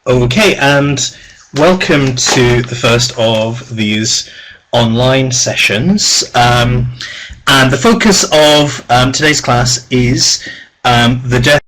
Okay, and welcome to the first of these online sessions. And the focus of today's class is the death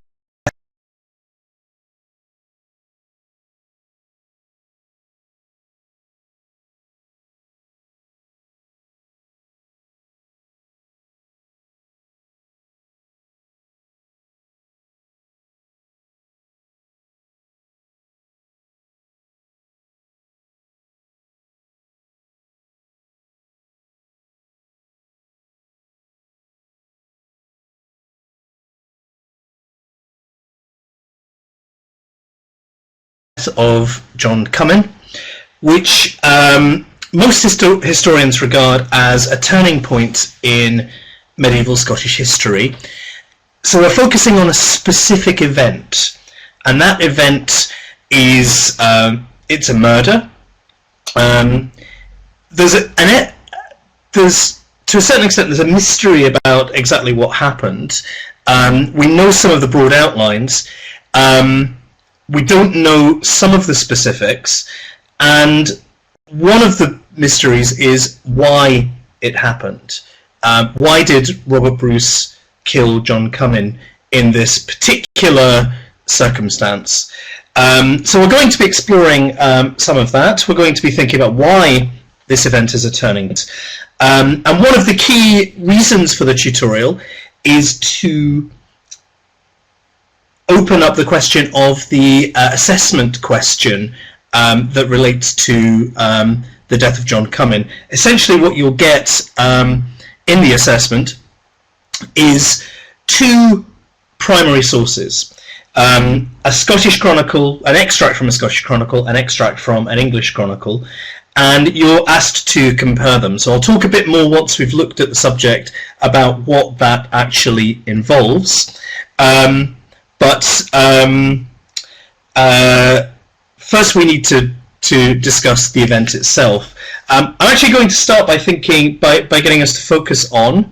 of John Comyn, which most historians regard as a turning point in medieval Scottish history. So we're focusing on a specific event, and that event is it's a murder. There's to a certain extent there's a mystery about exactly what happened. We know some of the broad outlines. We don't know some of the specifics, and one of the mysteries is why it happened. Why did Robert Bruce kill John Comyn in this particular circumstance? So we're going to be exploring some of that. We're going to be thinking about why this event is a turning point. And one of the key reasons for the tutorial is to open up the question of the assessment question that relates to the death of John Comyn. Essentially what you'll get in the assessment is two primary sources. A Scottish chronicle, an extract from a Scottish chronicle, an extract from an English chronicle, and you're asked to compare them. So I'll talk a bit more once we've looked at the subject about what that actually involves. But first we need to discuss the event itself. I'm actually going to start by getting us to focus on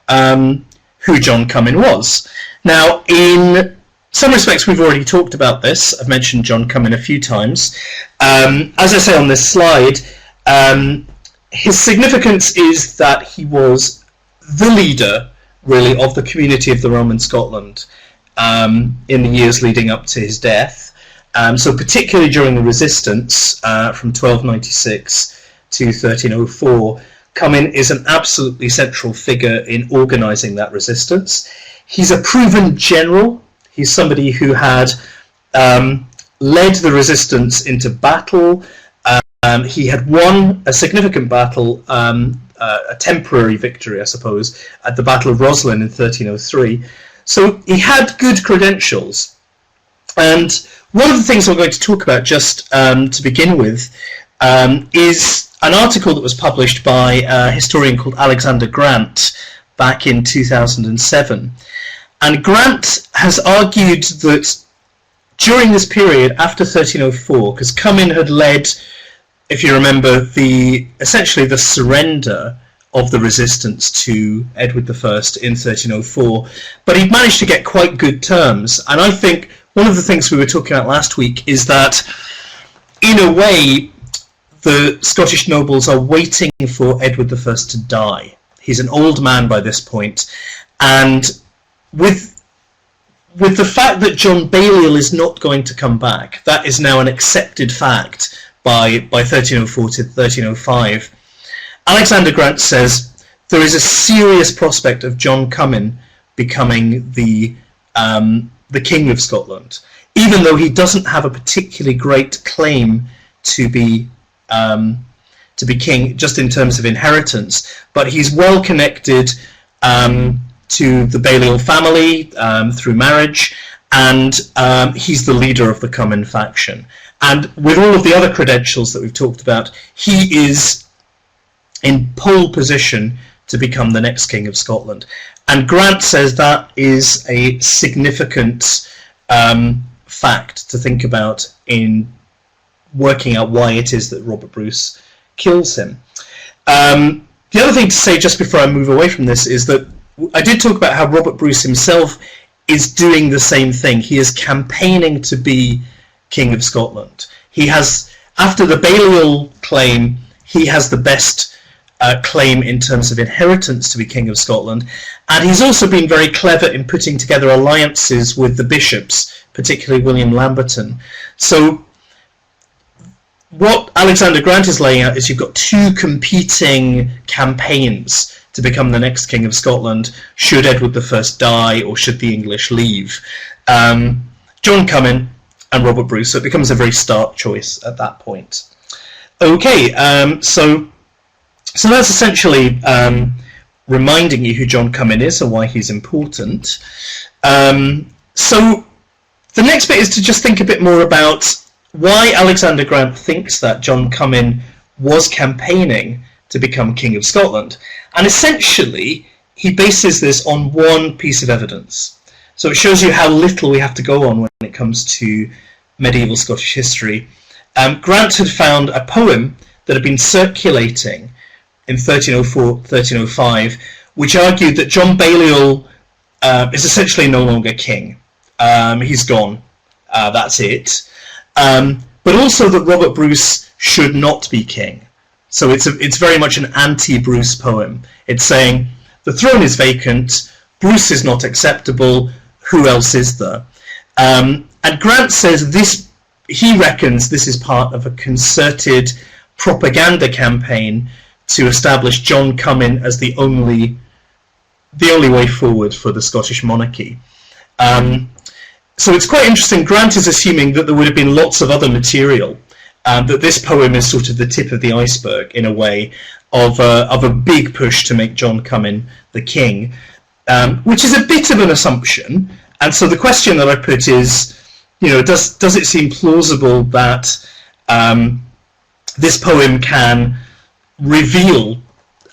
who John Comyn was. Now, in some respects we've already talked about this. I've mentioned John Comyn a few times. As I say on this slide, his significance is that he was the leader, really, of the community of the Roman Scotland in the years leading up to his death. So particularly during the resistance from 1296 to 1304, Comyn is an absolutely central figure in organising that resistance. He's a proven general. He's somebody who had led the resistance into battle. He had won a significant battle, a temporary victory, I suppose, at the Battle of Roslin in 1303. So he had good credentials, and one of the things we're going to talk about just to begin with is an article that was published by a historian called Alexander Grant back in 2007. And Grant has argued that during this period after 1304, because Comyn had led, if you remember, essentially the surrender of the resistance to Edward I in 1304, but he'd managed to get quite good terms. And I think one of the things we were talking about last week is that, in a way, the Scottish nobles are waiting for Edward I to die. He's an old man by this point, and with the fact that John Balliol is not going to come back, that is now an accepted fact by 1304 to 1305. Alexander Grant says there is a serious prospect of John Comyn becoming the King of Scotland, even though he doesn't have a particularly great claim to be king, just in terms of inheritance. But he's well connected to the Balliol family through marriage, and he's the leader of the Comyn faction. And with all of the other credentials that we've talked about, he is in pole position to become the next King of Scotland. And Grant says that is a significant fact to think about in working out why it is that Robert Bruce kills him. The other thing to say just before I move away from this is that I did talk about how Robert Bruce himself is doing the same thing. He is campaigning to be King of Scotland. He has, after the Balliol claim, he has the best claim in terms of inheritance to be King of Scotland, and he's also been very clever in putting together alliances with the bishops, particularly William Lamberton. So what Alexander Grant is laying out is you've got two competing campaigns to become the next King of Scotland, should Edward I die or should the English leave. John Comyn and Robert Bruce, so it becomes a very stark choice at that point. Okay, so that's essentially reminding you who John Comyn is and why he's important. So the next bit is to just think a bit more about why Alexander Grant thinks that John Comyn was campaigning to become King of Scotland. And essentially, he bases this on one piece of evidence. So it shows you how little we have to go on when it comes to medieval Scottish history. Grant had found a poem that had been circulating in 1304-1305, which argued that John Balliol is essentially no longer king. He's gone. That's it. But also that Robert Bruce should not be king. So it's very much an anti-Bruce poem. It's saying the throne is vacant, Bruce is not acceptable, who else is there? And Grant says this, he reckons this is part of a concerted propaganda campaign to establish John Comyn as the only way forward for the Scottish monarchy. So it's quite interesting. Grant is assuming that there would have been lots of other material, that this poem is sort of the tip of the iceberg in a way of a big push to make John Comyn the king, which is a bit of an assumption. And so the question that I put is, does it seem plausible that this poem can reveal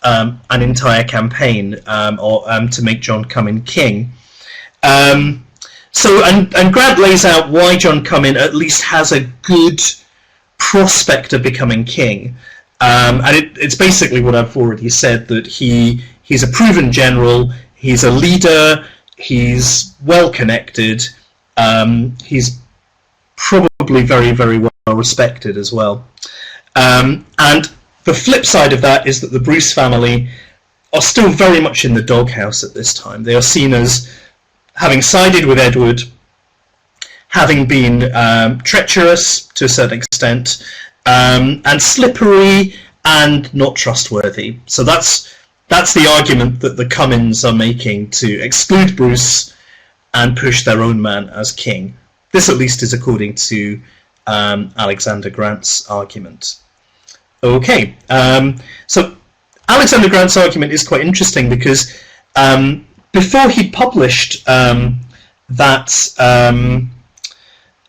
an entire campaign to make John Comyn king? And Grant lays out why John Comyn at least has a good prospect of becoming king. And it's basically what I've already said, that he's a proven general, he's a leader, he's well connected, he's probably very, very well respected as well. And the flip side of that is that the Bruce family are still very much in the doghouse at this time. They are seen as having sided with Edward, having been treacherous to a certain extent, and slippery and not trustworthy. So that's the argument that the Cummins are making to exclude Bruce and push their own man as king. This at least is according to Alexander Grant's argument. Okay, so Alexander Grant's argument is quite interesting because before he published that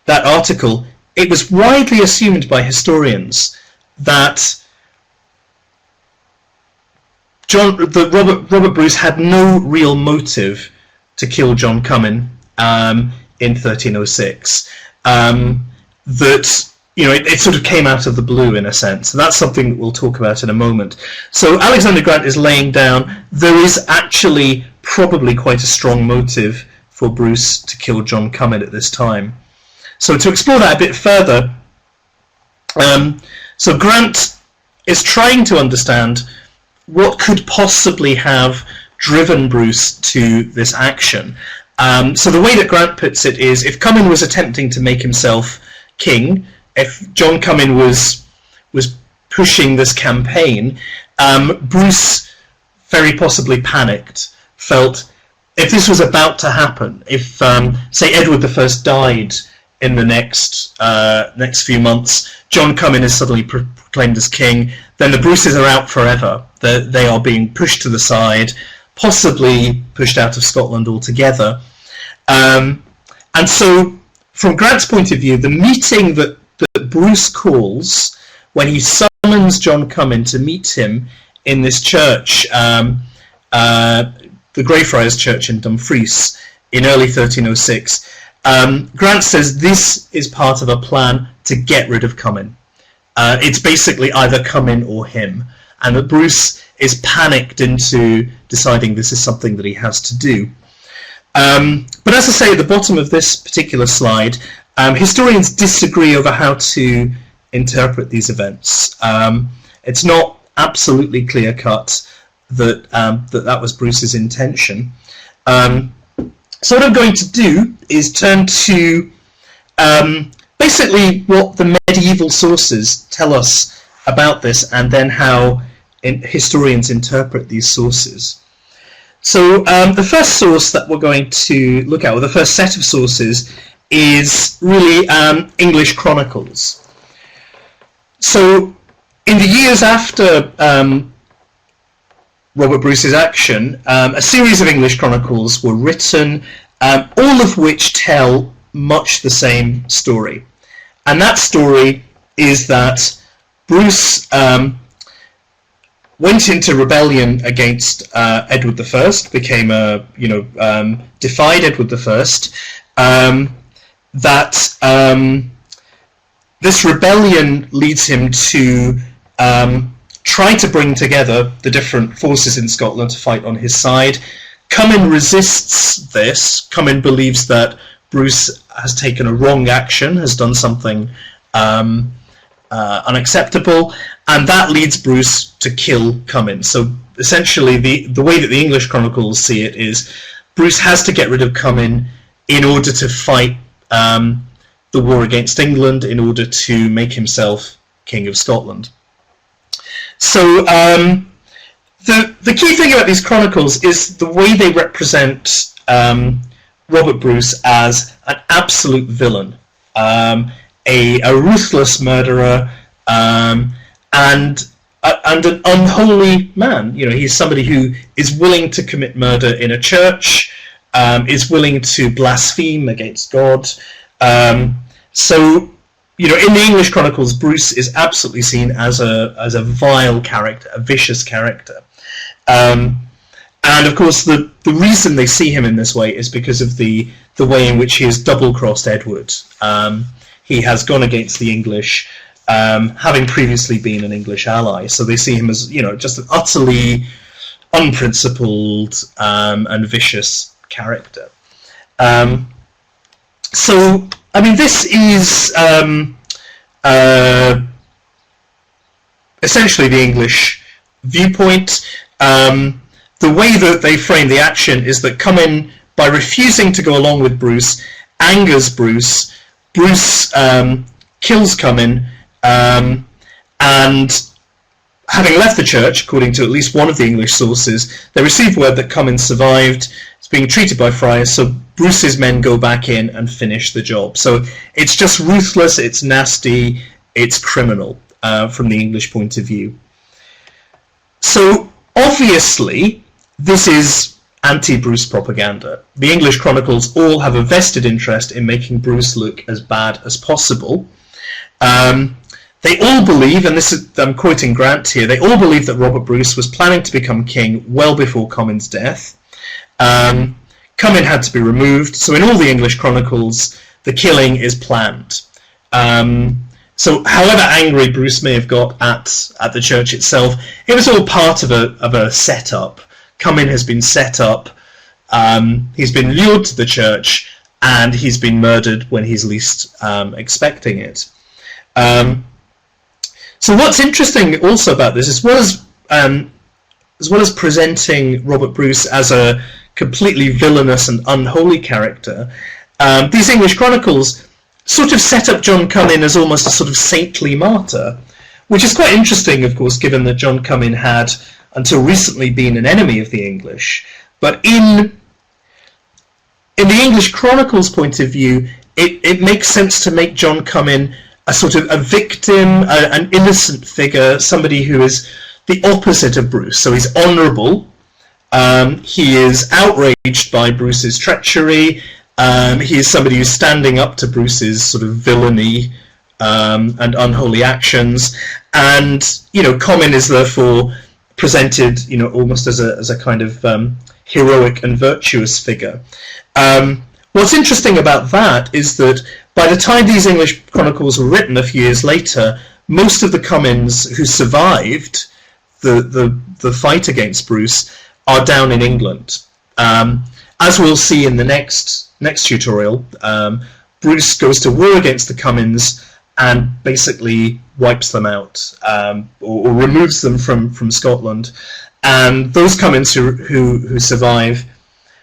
article, it was widely assumed by historians that Robert Bruce had no real motive to kill John Comyn in 1306. That it sort of came out of the blue in a sense. And that's something that we'll talk about in a moment. So Alexander Grant is laying down there is actually probably quite a strong motive for Bruce to kill John Comyn at this time. So to explore that a bit further, so Grant is trying to understand what could possibly have driven Bruce to this action. So the way that Grant puts it is, if Comyn was attempting to make himself king, if John Comyn was pushing this campaign, Bruce very possibly panicked, felt if this was about to happen, if say Edward I died in the next few months, John Comyn is suddenly proclaimed as king, then the Bruces are out forever. They are being pushed to the side, possibly pushed out of Scotland altogether. And so, from Grant's point of view, the meeting that Bruce calls when he summons John Comyn to meet him in this church, the Greyfriars Church in Dumfries, in early 1306, Grant says this is part of a plan to get rid of Comyn. It's basically either Comyn or him, and that Bruce is panicked into deciding this is something that he has to do. But as I say at the bottom of this particular slide, Historians disagree over how to interpret these events. It's not absolutely clear-cut that that was Bruce's intention. So what I'm going to do is turn to basically what the medieval sources tell us about this, and then how historians interpret these sources. So the first source that we're going to look at, or the first set of sources, is really English chronicles. So in the years after Robert Bruce's action, a series of English chronicles were written, all of which tell much the same story. And that story is that Bruce went into rebellion against Edward I, became defied Edward I. This rebellion leads him to try to bring together the different forces in Scotland to fight on his side. Comyn resists this. Comyn believes that Bruce has taken a wrong action, has done something unacceptable, and that leads Bruce to kill Comyn. So essentially the way that the English chronicles see it is Bruce has to get rid of Comyn in order to fight the war against England, in order to make himself King of Scotland. So the key thing about these chronicles is the way they represent Robert Bruce as an absolute villain, a ruthless murderer, and an unholy man. You know, he's somebody who is willing to commit murder in a church, is willing to blaspheme against God. So, you know, in the English chronicles, Bruce is absolutely seen as a vile character, a vicious character. And of course, the reason they see him in this way is because of the way in which he has double-crossed Edward. He has gone against the English, having previously been an English ally. So they see him as, you know, just an utterly unprincipled and vicious character. So, I mean, this is essentially the English viewpoint. The way that they frame the action is that Comyn, by refusing to go along with Bruce, angers Bruce. Bruce kills Comyn, and having left the church, according to at least one of the English sources, they receive word that Comyn survived, is being treated by friars, so Bruce's men go back in and finish the job. So it's just ruthless, it's nasty, it's criminal from the English point of view. So obviously, this is anti-Bruce propaganda. The English chronicles all have a vested interest in making Bruce look as bad as possible. They all believe, and this is, I'm quoting Grant here, they all believe that Robert Bruce was planning to become king well before Comyn's death. Comyn had to be removed, so in all the English chronicles, the killing is planned. So however angry Bruce may have got at the church itself, it was all part of a setup. Comyn has been set up, he's been lured to the church, and he's been murdered when he's least expecting it. So what's interesting also about this, as well as presenting Robert Bruce as a completely villainous and unholy character, these English chronicles sort of set up John Comyn as almost a sort of saintly martyr, which is quite interesting, of course, given that John Comyn had until recently been an enemy of the English. But in the English chronicles point of view, it makes sense to make John Comyn a sort of a victim, an innocent figure, somebody who is the opposite of Bruce. So he's honourable, he is outraged by Bruce's treachery, he is somebody who's standing up to Bruce's sort of villainy and unholy actions, and, you know, Comyn is therefore presented, you know, almost as a kind of heroic and virtuous figure. What's interesting about that is that by the time these English chronicles were written a few years later, most of the Comyns who survived the fight against Bruce are down in England. As we'll see in the next tutorial, Bruce goes to war against the Comyns and basically wipes them out, or removes them from Scotland. And those Comyns who survive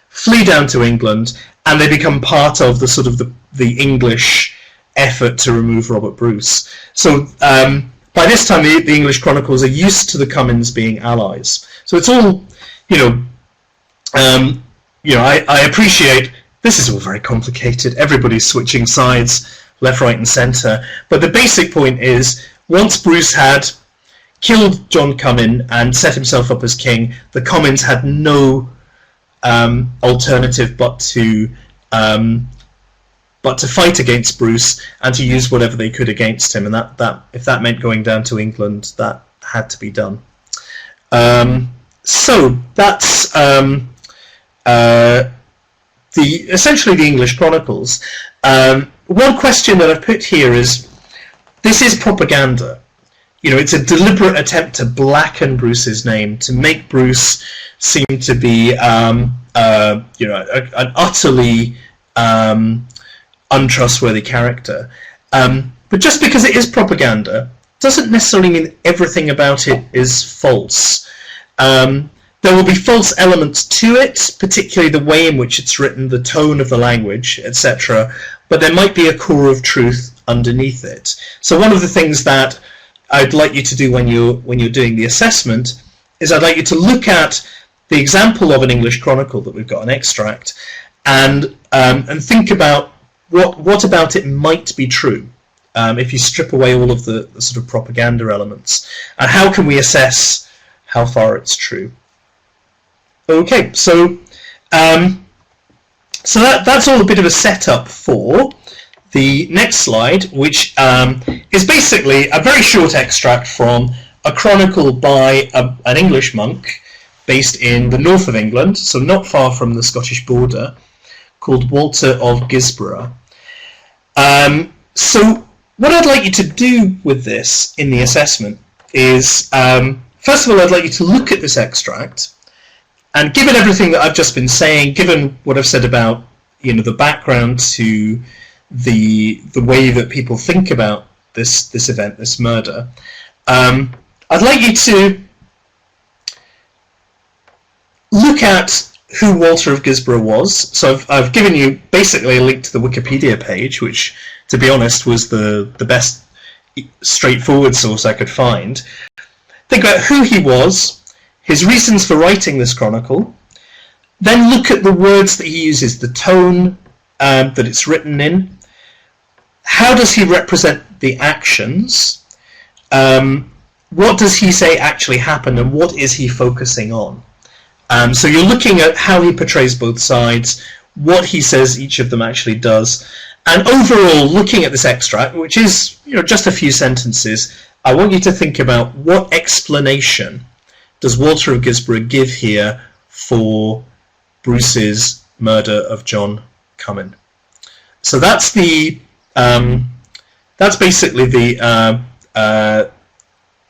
flee down to England, and they become part of the sort of the English effort to remove Robert Bruce. So by this time, the English chronicles are used to the Comyns being allies. So it's all, I appreciate this is all very complicated. Everybody's switching sides, left, right, and centre. But the basic point is, once Bruce had killed John Comyn and set himself up as king, the Comyns had no alternative but to fight against Bruce and to use whatever they could against him, and that if that meant going down to England, that had to be done. So that's essentially the English chronicles. One question that I've put here is, this is propaganda. It's a deliberate attempt to blacken Bruce's name, to make Bruce seem to be an utterly untrustworthy character. But just because it is propaganda doesn't necessarily mean everything about it is false. There will be false elements to it, particularly the way in which it's written, the tone of the language, etc. But there might be a core of truth underneath it. So one of the things that I'd like you to do when you're doing the assessment is I'd like you to look at the example of an English chronicle that we've got, an extract, and think about what about it might be true if you strip away all of the sort of propaganda elements, and how can we assess how far it's true. Okay, so that's all a bit of a setup for the next slide, which is basically a very short extract from a chronicle by an English monk based in the north of England, so not far from the Scottish border, called Walter of Guisborough. So what I'd like you to do with this in the assessment is, first of all, I'd like you to look at this extract, and given everything that I've just been saying, given what I've said about the background to the way that people think about this event, this murder, I'd like you to look at who Walter of Guisborough was. So I've given you basically a link to the Wikipedia page, which, to be honest, was the best straightforward source I could find. Think about who he was, his reasons for writing this chronicle, then look at the words that he uses, the tone that it's written in. How does he represent the actions? What does he say actually happened, and what is he focusing on? So you're looking at how he portrays both sides, what he says each of them actually does, and overall, looking at this extract, which is just a few sentences, I want you to think about what explanation does Walter of Guisborough give here for Bruce's murder of John Comyn. So that's that's basically the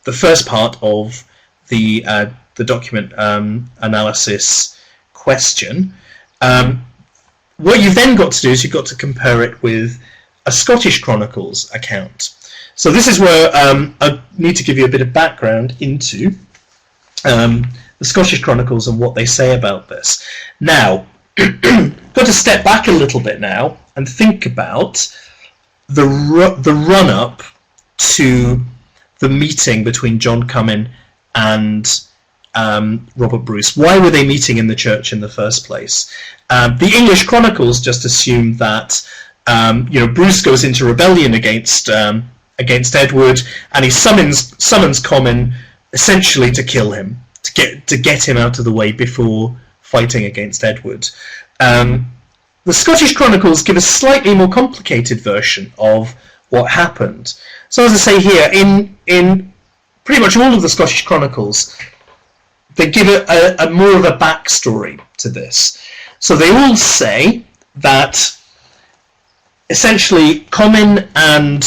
first part of the document analysis question. What you've then got to do is you've got to compare it with a Scottish Chronicles account. So this is where I need to give you a bit of background into the Scottish Chronicles and what they say about this. Now, got to step back a little bit now and think about the run-up to the meeting between John Comyn and Robert Bruce. Why were they meeting in the church in the first place? The English Chronicles just assume that Bruce goes into rebellion against Edward, and he summons Comyn essentially to kill him, to get him out of the way before fighting against Edward. The Scottish Chronicles give a slightly more complicated version of what happened. So as I say here, in pretty much all of the Scottish Chronicles, they give a more of a backstory to this. So they all say that essentially Comyn and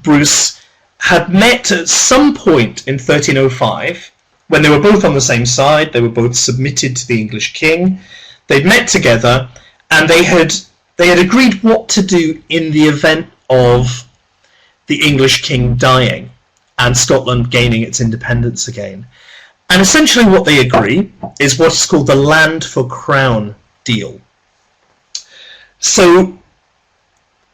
Bruce had met at some point in 1305 when they were both on the same side. They were both submitted to the English king. They'd met together, and they had they had agreed what to do in the event of the English king dying and Scotland gaining its independence again. And essentially what they agree is what is called the land for crown deal. So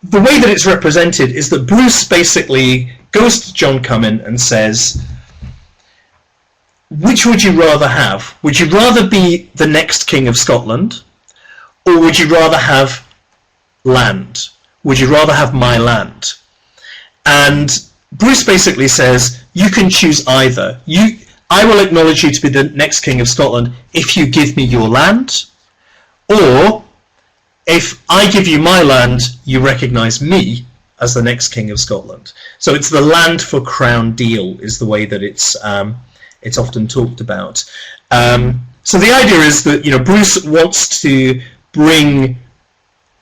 the way that it's represented is that Bruce basically goes to John Comyn and says, which would you rather have? Would you rather be the next king of Scotland, or would you rather have land? Would you rather have my land? And Bruce basically says, you can choose either. I will acknowledge you to be the next king of Scotland if you give me your land, or if I give you my land, you recognise me as the next king of Scotland. So it's the land for crown deal is the way that it's often talked about. So the idea is that Bruce wants to bring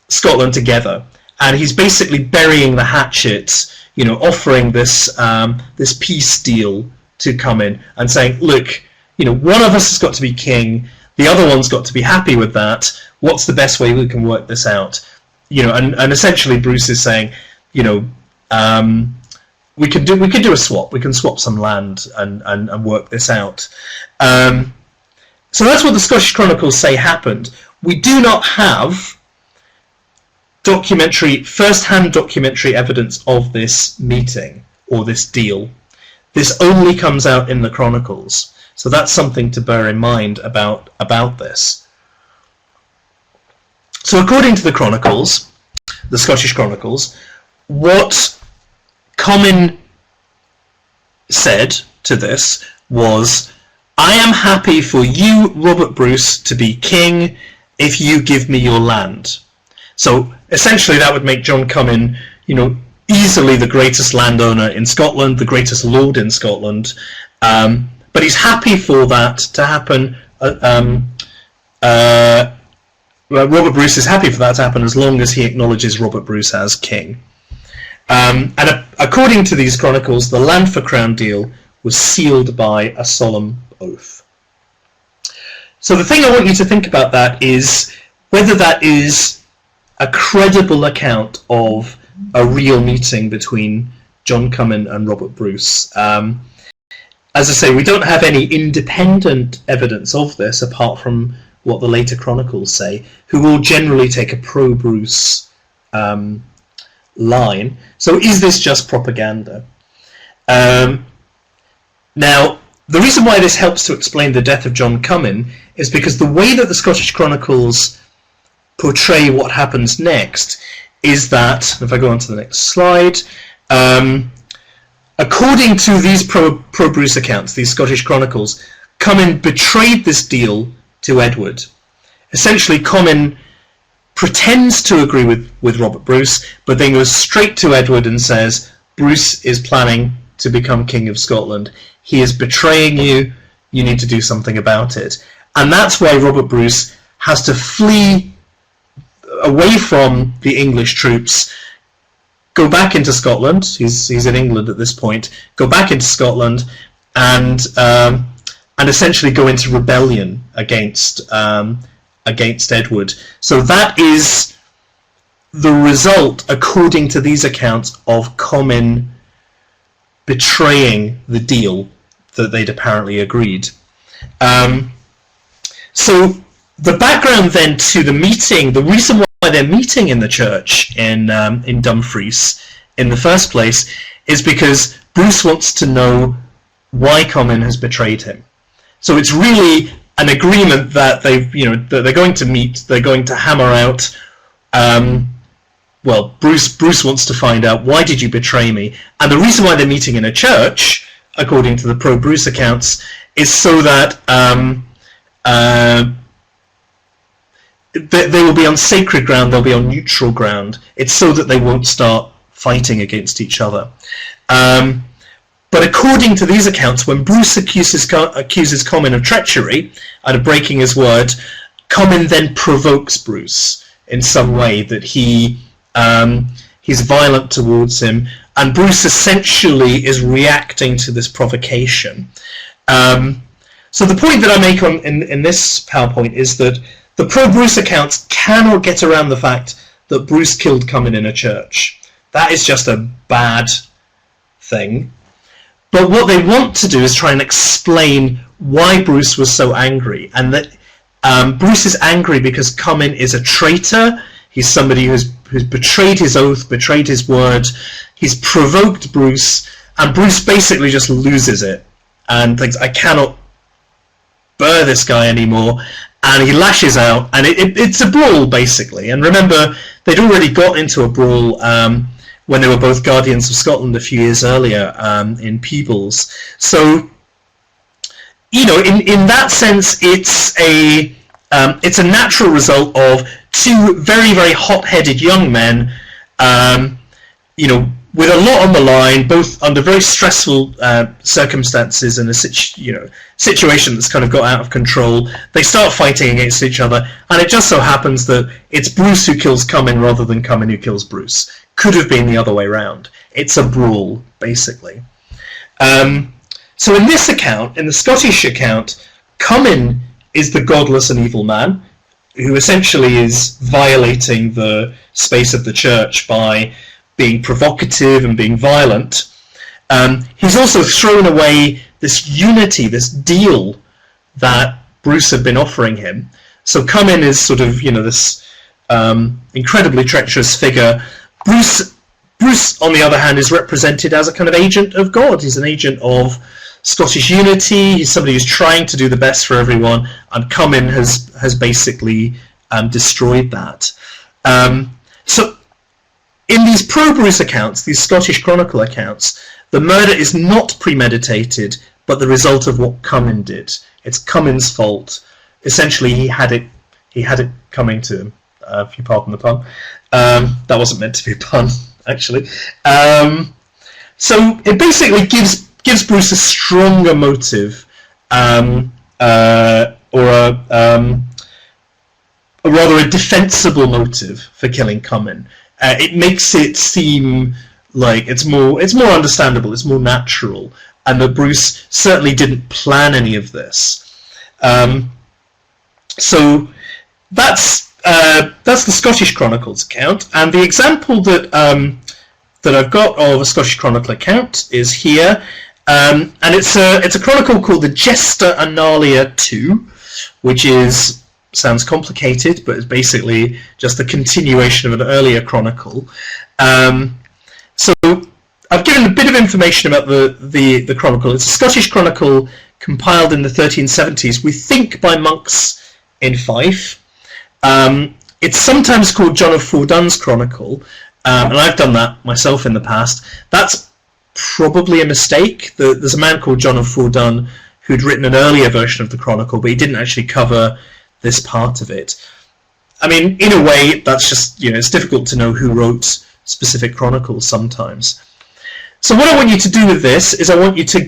Scotland together, and he's basically burying the hatchet, offering this this peace deal to come in and saying, look, one of us has got to be king, the other one's got to be happy with that. What's the best way we can work this out? And essentially Bruce is saying, we can do a swap. We can swap some land and work this out. So that's what the Scottish Chronicles say happened. We do not have first-hand documentary evidence of this meeting or this deal. This only comes out in the Chronicles. So that's something to bear in mind about this. So according to the Chronicles, the Scottish Chronicles, what Comyn said to this was, I am happy for you, Robert Bruce, to be king if you give me your land. So essentially that would make John Comyn, easily the greatest landowner in Scotland, the greatest lord in Scotland, but he's happy for that to happen. Robert Bruce is happy for that to happen as long as he acknowledges Robert Bruce as king. And according to these chronicles, the land for crown deal was sealed by a solemn oath. So the thing I want you to think about that is whether that is a credible account of a real meeting between John Comyn and Robert Bruce. As I say, we don't have any independent evidence of this apart from what the later chronicles say, who will generally take a pro-Bruce line. So is this just propaganda? Now, the reason why this helps to explain the death of John Comyn is because the way that the Scottish Chronicles portray what happens next is that, if I go on to the next slide, according to these pro-Bruce accounts, these Scottish Chronicles, Comyn betrayed this deal to Edward. Essentially, Comyn pretends to agree with Robert Bruce, but then goes straight to Edward and says, Bruce is planning to become King of Scotland. He is betraying you. You need to do something about it. And that's why Robert Bruce has to flee away from the English troops, go back into Scotland. He's in England at this point. Go back into Scotland and essentially go into rebellion against Edward. So that is the result, according to these accounts, of Comyn betraying the deal that they'd apparently agreed. So the background then to the meeting, the reason why they're meeting in the church in Dumfries in the first place is because Bruce wants to know why Comyn has betrayed him. So it's really an agreement that that they're going to meet, they're going to hammer out. Well, Bruce wants to find out, why did you betray me? And the reason why they're meeting in a church, according to the pro-Bruce accounts, is so that they will be on sacred ground, they'll be on neutral ground. It's so that they won't start fighting against each other. But according to these accounts, when Bruce accuses Comyn of treachery and of breaking his word, Comyn then provokes Bruce in some way, that he's violent towards him, and Bruce essentially is reacting to this provocation. So the point that I make in this PowerPoint is that the pro-Bruce accounts cannot get around the fact that Bruce killed Comyn in a church. That is just a bad thing. But what they want to do is try and explain why Bruce was so angry, and that Bruce is angry because Comyn is a traitor. He's somebody who's betrayed his oath, betrayed his word. He's provoked Bruce, and Bruce basically just loses it and thinks, I cannot bear this guy anymore, and he lashes out, and it's a brawl, basically. And remember, they'd already got into a brawl when they were both Guardians of Scotland a few years earlier in Peebles. So, you know, in that sense, it's a natural result of two very, very hot-headed young men, you know, with a lot on the line, both under very stressful circumstances and a situation that's kind of got out of control. They start fighting against each other, and it just so happens that it's Bruce who kills Comyn rather than Comyn who kills Bruce. Could have been the other way around. It's a brawl, basically. So in this account, in the Scottish account, Comyn is the godless and evil man who essentially is violating the space of the church by being provocative and being violent. He's also thrown away this unity, this deal that Bruce had been offering him. So Comyn is sort of, you know, this incredibly treacherous figure. Bruce, on the other hand, is represented as a kind of agent of God. He's an agent of Scottish unity. He's somebody who's trying to do the best for everyone, and Comyn has basically destroyed that. So in these pro-Bruce accounts, these Scottish Chronicle accounts, the murder is not premeditated, but the result of what Comyn did. It's Comyn's fault. Essentially, he had it coming to him, if you pardon the pun. That wasn't meant to be a pun, actually. So it basically gives Bruce a stronger motive, or a rather a defensible motive for killing Comyn. It makes it seem like it's more understandable, it's more natural, and that Bruce certainly didn't plan any of this. So that's the Scottish Chronicles account, and the example that I've got of a Scottish Chronicle account is here, and it's a chronicle called the Gesta Annalia 2, which sounds complicated, but it's basically just a continuation of an earlier chronicle. So I've given a bit of information about the chronicle. It's a Scottish chronicle compiled in the 1370s, we think by monks in Fife. It's sometimes called John of Fordun's chronicle, and I've done that myself in the past. That's probably a mistake. There's a man called John of Fordun who'd written an earlier version of the chronicle, but he didn't actually cover this part of it. I mean, in a way, that's just, you know, it's difficult to know who wrote specific chronicles sometimes. So what I want you to do with this is I want you to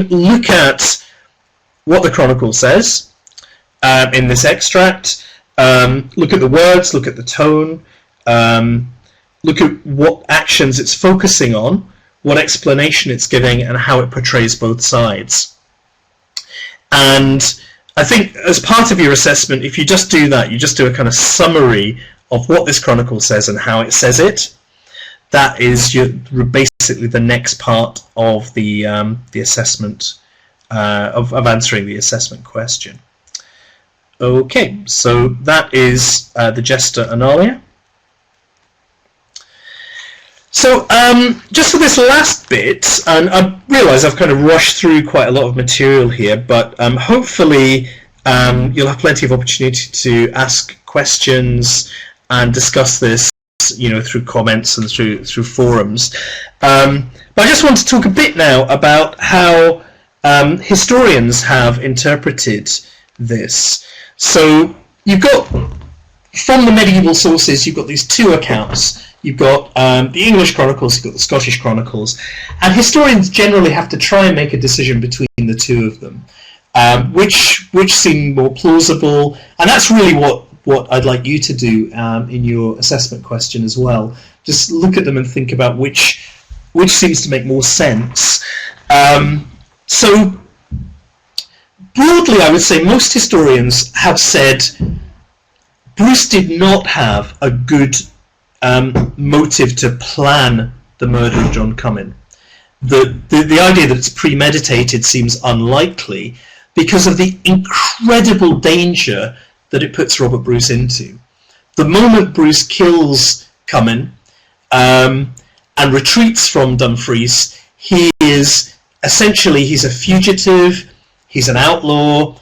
look at what the chronicle says in this extract, look at the words, look at the tone, look at what actions it's focusing on, what explanation it's giving, and how it portrays both sides. And I think as part of your assessment, if you just do that, you just do a kind of summary of what this chronicle says and how it says it, that is basically the next part of the assessment, of answering the assessment question. Okay, so that is the Gesta Annalia. So just for this last bit, and I realise I've kind of rushed through quite a lot of material here, but hopefully you'll have plenty of opportunity to ask questions and discuss this, you know, through comments and through forums. But I just want to talk a bit now about how historians have interpreted this. So you've got, from the medieval sources, you've got these two accounts. You've got the English Chronicles, you've got the Scottish Chronicles, and historians generally have to try and make a decision between the two of them, which seem more plausible, and that's really what I'd like you to do in your assessment question as well. Just look at them and think about which seems to make more sense. So broadly, I would say most historians have said Bruce did not have a good motive to plan the murder of John Comyn. The idea that it's premeditated seems unlikely because of the incredible danger that it puts Robert Bruce into. The moment Bruce kills Comyn and retreats from Dumfries, he's a fugitive, he's an outlaw,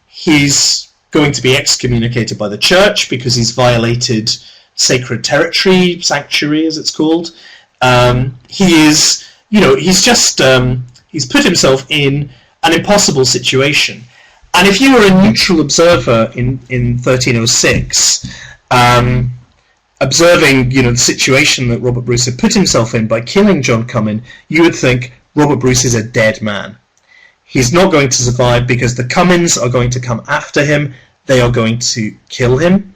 he's going to be excommunicated by the church because he's violated sacred territory, sanctuary as it's called. He's put himself in an impossible situation. And if you were a neutral observer in 1306, observing the situation that Robert Bruce had put himself in by killing John Comyn, you would think Robert Bruce is a dead man. He's not going to survive because the Comyns are going to come after him. They are going to kill him.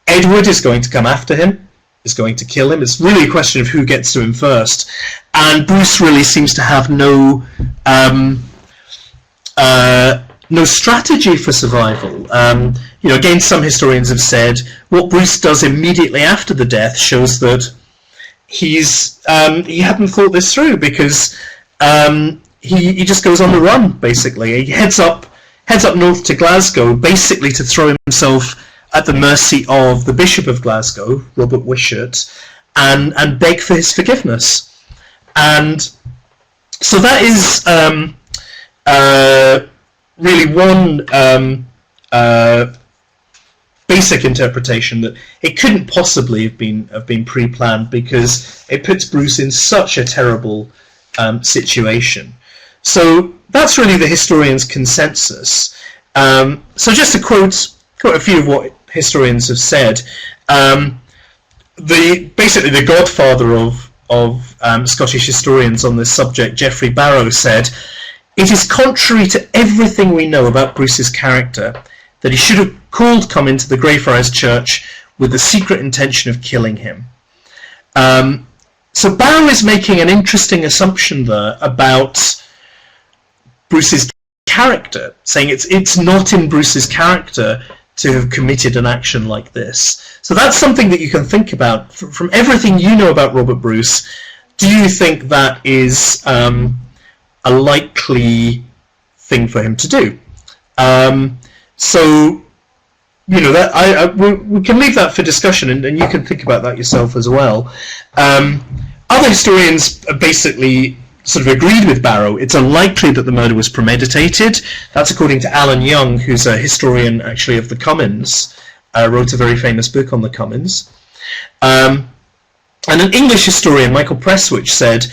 Edward is going to come after him, is going to kill him. It's really a question of who gets to him first. And Bruce really seems to have no strategy for survival. Again, some historians have said what Bruce does immediately after the death shows that he hadn't thought this through, because he just goes on the run, basically. He heads up north to Glasgow, basically to throw himself at the mercy of the Bishop of Glasgow, Robert Wishart, and beg for his forgiveness. And so that is really one basic interpretation, that it couldn't possibly have been pre-planned, because it puts Bruce in such a terrible situation. So that's really the historians' consensus. So just to quote a few of what historians have said, basically the godfather of Scottish historians on this subject, Geoffrey Barrow, said, "It is contrary to everything we know about Bruce's character that he should have called Comyn to the Greyfriars Church with the secret intention of killing him." So Barrow is making an interesting assumption there about Bruce's character, saying it's not in Bruce's character to have committed an action like this. So that's something that you can think about. From everything you know about Robert Bruce, do you think that is a likely thing for him to do? We can leave that for discussion, and you can think about that yourself as well. Other historians basically sort of agreed with Barrow. It's unlikely that the murder was premeditated. That's according to Alan Young, who's a historian actually of the Comyns, wrote a very famous book on the Comyns. And an English historian, Michael Presswich, said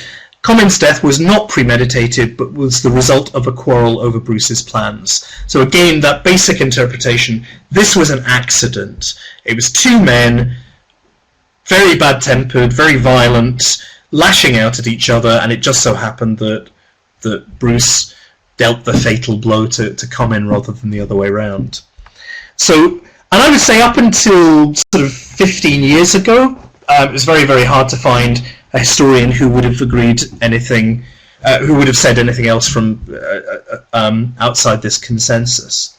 Comyn's death was not premeditated, but was the result of a quarrel over Bruce's plans. So again, that basic interpretation, this was an accident. It was two men, very bad-tempered, very violent, lashing out at each other, and it just so happened that Bruce dealt the fatal blow to Comyn rather than the other way around. So, and I would say up until sort of 15 years ago, it was very, very hard to find a historian who would have agreed anything, who would have said anything else from outside this consensus.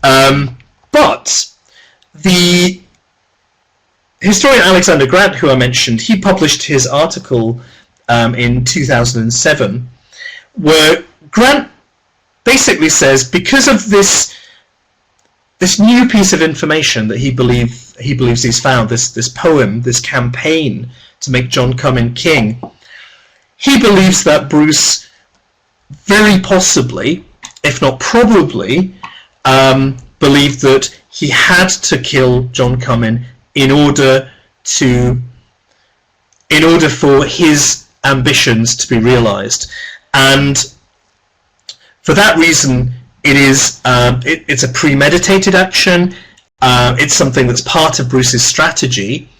But the historian Alexander Grant, who I mentioned, he published his article in 2007, where Grant basically says, because of this new piece of information that he believes he's found, this poem, this campaign to make John Comyn king, he believes that Bruce very possibly, if not probably, believed that he had to kill John Comyn in order for his ambitions to be realized. And for that reason, it's a premeditated action. It's something that's part of Bruce's strategy.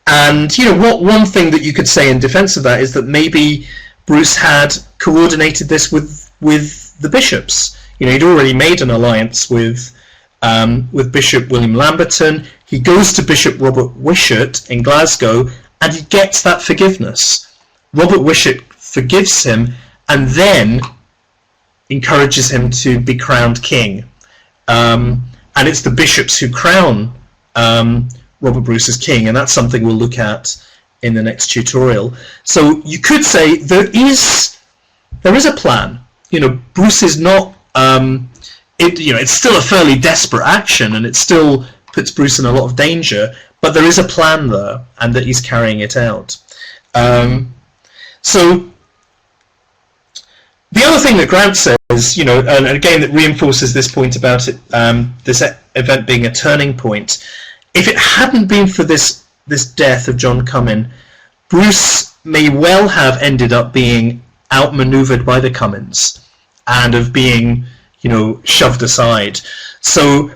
And one thing that you could say in defense of that is that maybe Bruce had coordinated this with the bishops. He'd already made an alliance with Bishop William Lamberton. He goes to Bishop Robert Wishart in Glasgow, and he gets that forgiveness. Robert Wishart forgives him, and then encourages him to be crowned king. And it's the bishops who crown Robert Bruce as king, and that's something we'll look at in the next tutorial. So you could say there is a plan. Bruce is not. It's still a fairly desperate action, and it still puts Bruce in a lot of danger. But there is a plan there, and that he's carrying it out. So the other thing that Grant says, and again that reinforces this point about it, this event being a turning point. If it hadn't been for this death of John Comyn, Bruce may well have ended up being outmaneuvered by the Comyns and of being, shoved aside. So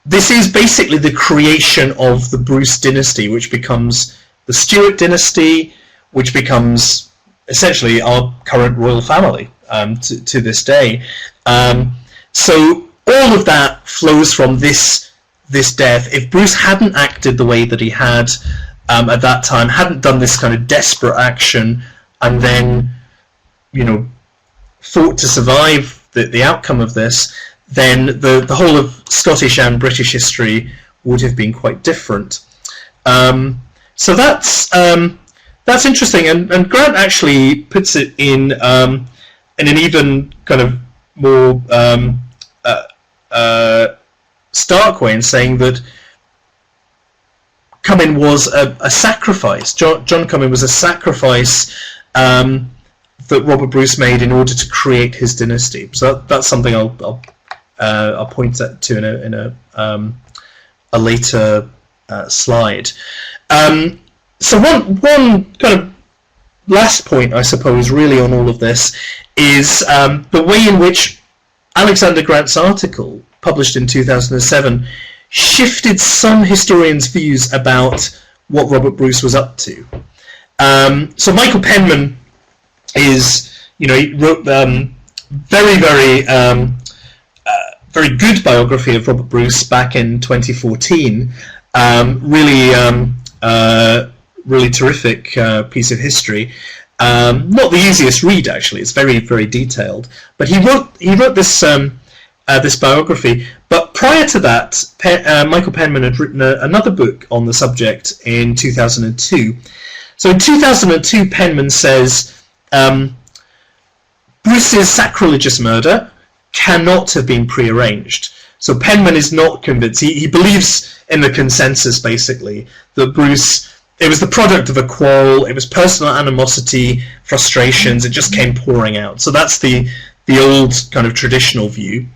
this is basically the creation of the Bruce dynasty, which becomes the Stuart dynasty, which becomes essentially our current royal family to this day. So all of that flows from this death. If Bruce hadn't acted the way that he had at that time, hadn't done this kind of desperate action, and then fought to survive the outcome of this, then the whole of Scottish and British history would have been quite different. So that's interesting, and Grant actually puts it in an even kind of more stark way in saying that Comyn was a sacrifice. John Comyn was a sacrifice that Robert Bruce made in order to create his dynasty. So that's something I'll point to in a later slide. So one kind of last point, I suppose, really on all of this is the way in which Alexander Grant's article, published in 2007, shifted some historians' views about what Robert Bruce was up to. So Michael Penman he wrote very good biography of Robert Bruce back in 2014. Really terrific piece of history. Not the easiest read, actually. It's very, very detailed. But he wrote this this biography. But prior to that, Michael Penman had written another book on the subject in 2002. So in 2002, Penman says Bruce's sacrilegious murder cannot have been prearranged. So Penman is not convinced. He believes in the consensus, basically, that it was the product of a quarrel, it was personal animosity, frustrations, it just came pouring out. So that's the old kind of traditional view.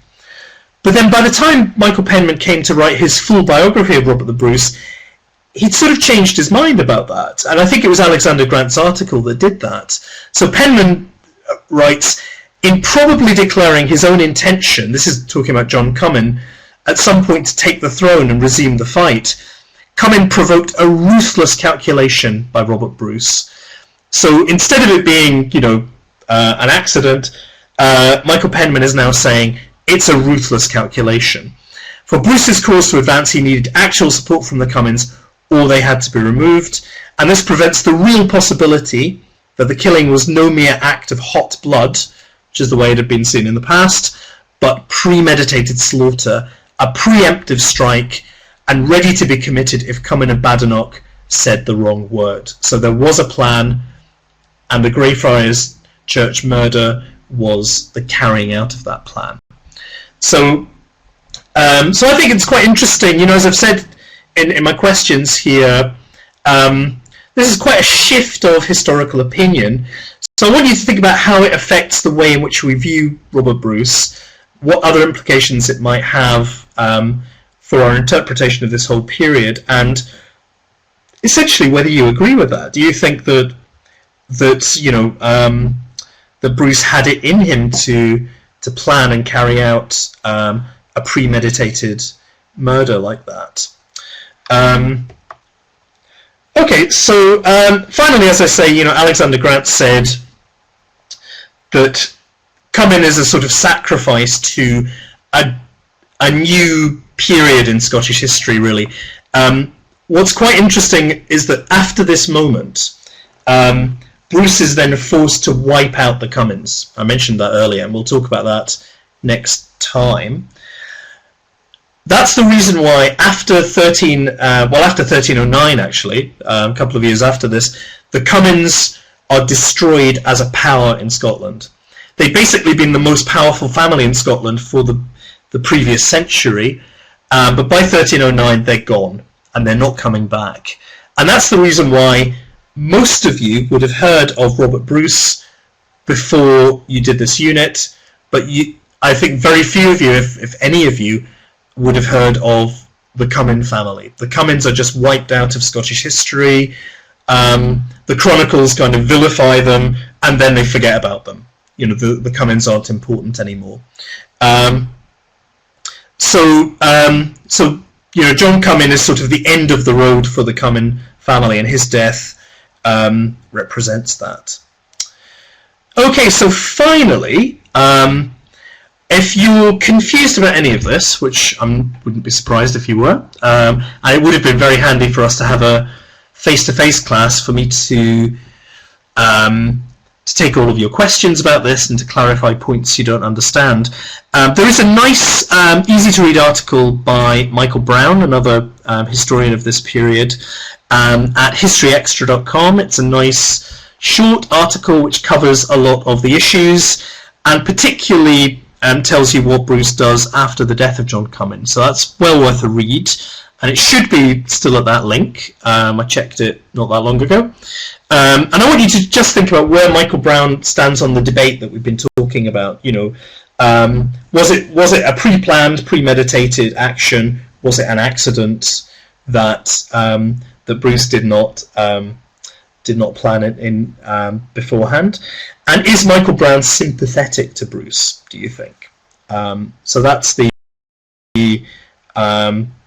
But then by the time Michael Penman came to write his full biography of Robert the Bruce, he'd sort of changed his mind about that. And I think it was Alexander Grant's article that did that. So Penman writes, in probably declaring his own intention, this is talking about John Comyn, at some point to take the throne and resume the fight, Comyn provoked a ruthless calculation by Robert Bruce. So instead of it being, an accident, Michael Penman is now saying it's a ruthless calculation. For Bruce's cause to advance, he needed actual support from the Comyns, or they had to be removed, and this prevents the real possibility that the killing was no mere act of hot blood, which is the way it had been seen in the past, but premeditated slaughter, a preemptive strike, and ready to be committed if Comyn and Badenoch said the wrong word. So there was a plan, and the Greyfriars Church murder was the carrying out of that plan. So I think it's quite interesting, as I've said in my questions here, this is quite a shift of historical opinion. So I want you to think about how it affects the way in which we view Robert Bruce, what other implications it might have for our interpretation of this whole period, and essentially whether you agree with that. Do you think that Bruce had it in him to plan and carry out a premeditated murder like that? Okay, so finally, as I say, Alexander Grant said that Comyn is a sort of sacrifice to a new period in Scottish history, really. What's quite interesting is that after this moment, Bruce is then forced to wipe out the Comyns. I mentioned that earlier, and we'll talk about that next time. that's the reason why after 1309 actually, a couple of years after this, the Comyns are destroyed as a power in Scotland. They've basically been the most powerful family in Scotland for the previous century, but by 1309 they're gone and they're not coming back. And that's the reason why most of you would have heard of Robert Bruce before you did this unit, but I think very few of you, if any of you, would have heard of the Comyn family. The Comyns are just wiped out of Scottish history. The chronicles kind of vilify them, and then they forget about them. You know, the Comyns aren't important anymore. So you know, John Comyn is sort of the end of the road for the Comyn family, and his death represents that. Okay, so finally, if you're confused about any of this, which I wouldn't be surprised if you were, and it would have been very handy for us to have a face-to-face class for me to take all of your questions about this and to clarify points you don't understand. There is a nice, easy-to-read article by Michael Brown, another historian of this period, at historyextra.com. It's a nice short article which covers a lot of the issues, and particularly tells you what Bruce does after the death of John Comyn. So that's well worth a read, and it should be still at that link. I checked it not that long ago. And I want you to just think about where Michael Brown stands on the debate that we've been talking about. You know, was it a pre-planned, premeditated action? Was it an accident that that Bruce did not plan it in beforehand? And is Michael Brown sympathetic to Bruce, do you think? So that's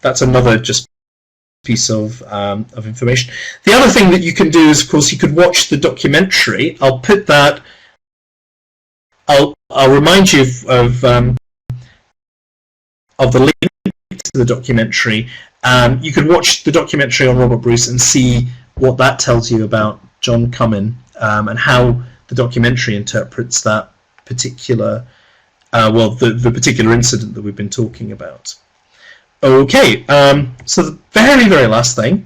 that's another just piece of information. The other thing that you can do is, of course, you could watch the documentary. I'll put that. I'll remind you of the link to the documentary. You could watch the documentary on Robert Bruce and see what that tells you about John Comyn, and how the documentary interprets that particular, the particular incident that we've been talking about. Okay, so the very, very last thing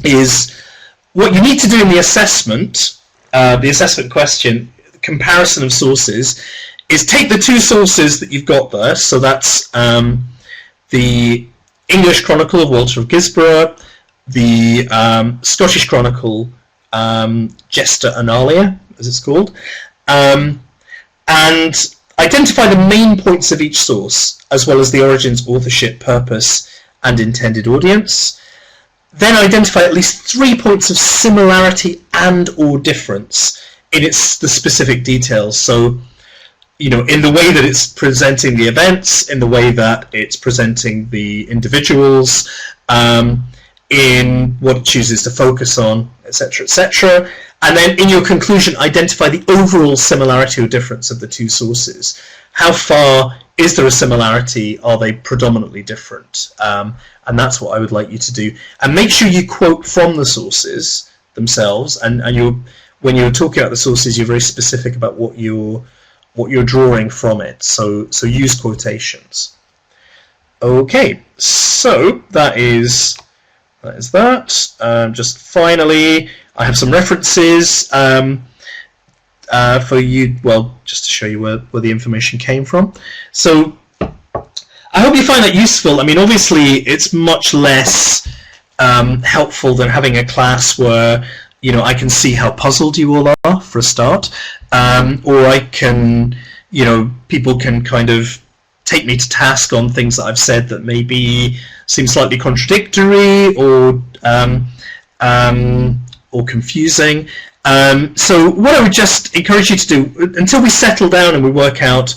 is what you need to do in the assessment question, comparison of sources, is take the two sources that you've got there. So that's the English Chronicle of Walter of Guisborough, the Scottish Chronicle, Gesta Annalia, as it's called, and identify the main points of each source, as well as the origins, authorship, purpose, and intended audience. Then identify at least 3 points of similarity and or difference in the specific details. So, you know, in the way that it's presenting the events, in the way that it's presenting the individuals, in what it chooses to focus on, etc., etc. And then in your conclusion, identify the overall similarity or difference of the two sources. How far is there a similarity? Are they predominantly different? And that's what I would like you to do. And make sure you quote from the sources themselves. And when you're talking about the sources, you're very specific about what you're drawing from it. So use quotations. Okay, so that is that. Just finally, I have some references for you, well, just to show you where the information came from. So I hope you find that useful. I mean, obviously, it's much less helpful than having a class where, you know, I can see how puzzled you all are, for a start, or I can, you know, people can kind of take me to task on things that I've said that maybe seem slightly contradictory or confusing. So what I would just encourage you to do, until we settle down and we work out